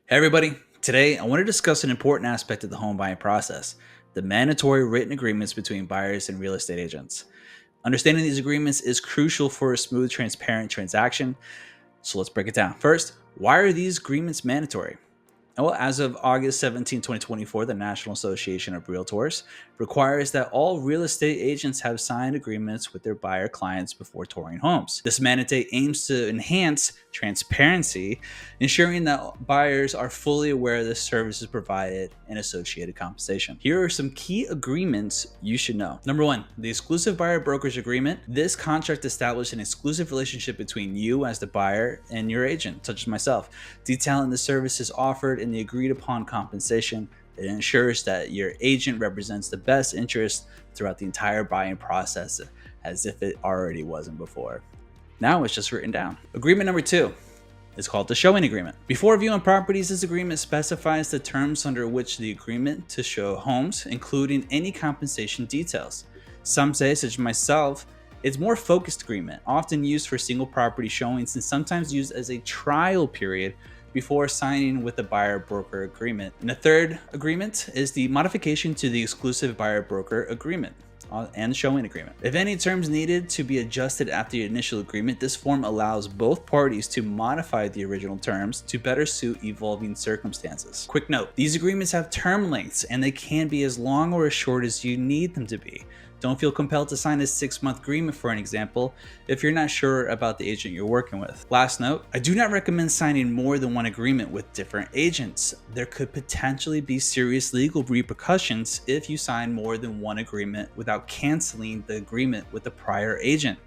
Hey everybody, today I want to discuss an important aspect of the home buying process, the mandatory written agreements between buyers and real estate agents. Understanding these agreements is crucial for a smooth, transparent transaction, so let's break it down. First, why are these agreements mandatory? Well, as of August 17, 2024, the National Association of Realtors requires that all real estate agents have signed agreements with their buyer clients before touring homes. This mandate aims to enhance transparency, ensuring that buyers are fully aware of the services provided and associated compensation. Here are some key agreements you should know. Number one, the exclusive buyer brokerage agreement. This contract establishes an exclusive relationship between you as the buyer and your agent, such as myself, detailing the services offered and the agreed upon compensation. It ensures that your agent represents the best interest throughout the entire buying process as if it already wasn't before. Now it's just written down. Agreement number two is called the showing agreement. Before viewing properties, this agreement specifies the terms under which the agreement to show homes, including any compensation details. Some say, such as myself, it's more focused agreement, often used for single property showings and sometimes used as a trial period before signing with the buyer broker agreement. And the third agreement is the modification to the exclusive buyer broker agreement and showing agreement. If any terms needed to be adjusted after the initial agreement, this form allows both parties to modify the original terms to better suit evolving circumstances. Quick note, these agreements have term lengths and they can be as long or as short as you need them to be. Don't feel compelled to sign a 6-month agreement, for an example, if you're not sure about the agent you're working with. Last note, I do not recommend signing more than one agreement with different agents. There could potentially be serious legal repercussions if you sign more than one agreement without canceling the agreement with the prior agent.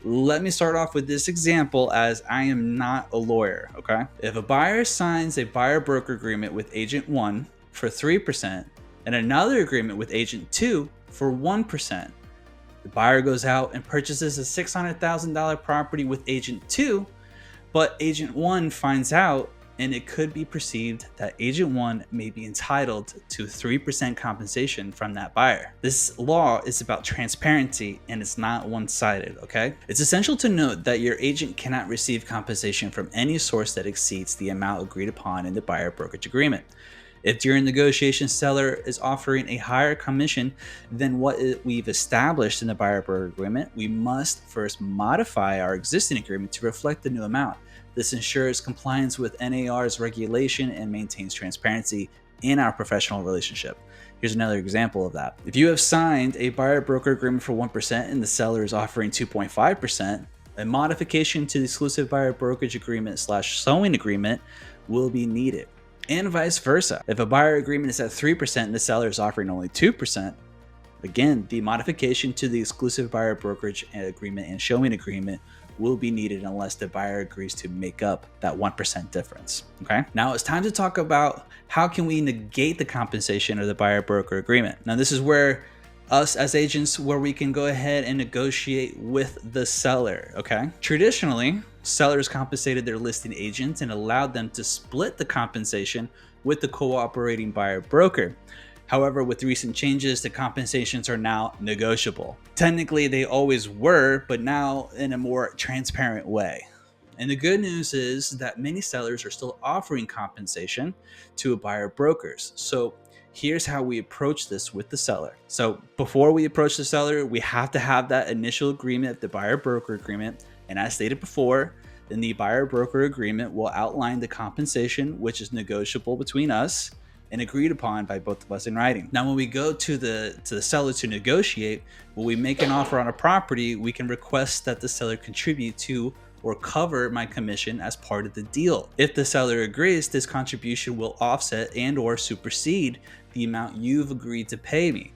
Let me start off with this example as I am not a lawyer, okay? If a buyer signs a buyer broker agreement with agent 1 for 3% and another agreement with agent 2 for 1%, the buyer goes out and purchases a $600,000 property with agent 2, but agent 1 finds out and it could be perceived that agent 1 may be entitled to 3% compensation from that buyer. This law is about transparency and it's not one-sided, okay? It's essential to note that your agent cannot receive compensation from any source that exceeds the amount agreed upon in the buyer brokerage agreement. If during negotiation seller is offering a higher commission than what we've established in the buyer broker agreement, we must first modify our existing agreement to reflect the new amount. This ensures compliance with NAR's regulation and maintains transparency in our professional relationship. Here's another example of that. If you have signed a buyer broker agreement for 1% and the seller is offering 2.5%, a modification to the exclusive buyer brokerage agreement / sewing agreement will be needed. And vice versa. If a buyer agreement is at 3% and the seller is offering only 2%, again, the modification to the exclusive buyer brokerage agreement and showing agreement will be needed unless the buyer agrees to make up that 1% difference. Okay. Now it's time to talk about how can we negate the compensation of the buyer broker agreement. Now this is where us as agents, where we can go ahead and negotiate with the seller. Okay. Traditionally, sellers compensated their listing agents and allowed them to split the compensation with the cooperating buyer broker. However, with recent changes, the compensations are now negotiable. Technically, they always were, but now in a more transparent way. And the good news is that many sellers are still offering compensation to buyer brokers. So here's how we approach this with the seller. So before we approach the seller, we have to have that initial agreement, the buyer broker agreement. And as stated before, then the buyer broker agreement will outline the compensation, which is negotiable between us and agreed upon by both of us in writing. Now, when we go to the seller to negotiate, when we make an offer on a property, we can request that the seller contribute to or cover my commission as part of the deal. If the seller agrees, this contribution will offset and or supersede the amount you've agreed to pay me,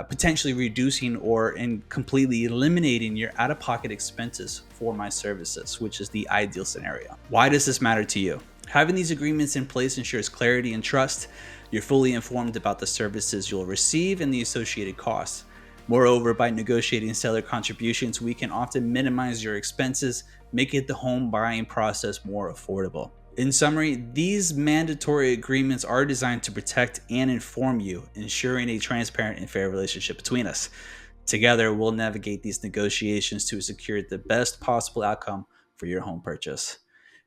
potentially reducing or completely eliminating your out-of-pocket expenses for my services, which is the ideal scenario. Why does this matter to you? Having these agreements in place ensures clarity and trust. You're fully informed about the services you'll receive and the associated costs. Moreover, by negotiating seller contributions, we can often minimize your expenses, making the home buying process more affordable. In summary, these mandatory agreements are designed to protect and inform you, ensuring a transparent and fair relationship between us. Together, we'll navigate these negotiations to secure the best possible outcome for your home purchase.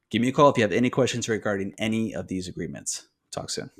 Give me a call if you have any questions regarding any of these agreements. Talk soon.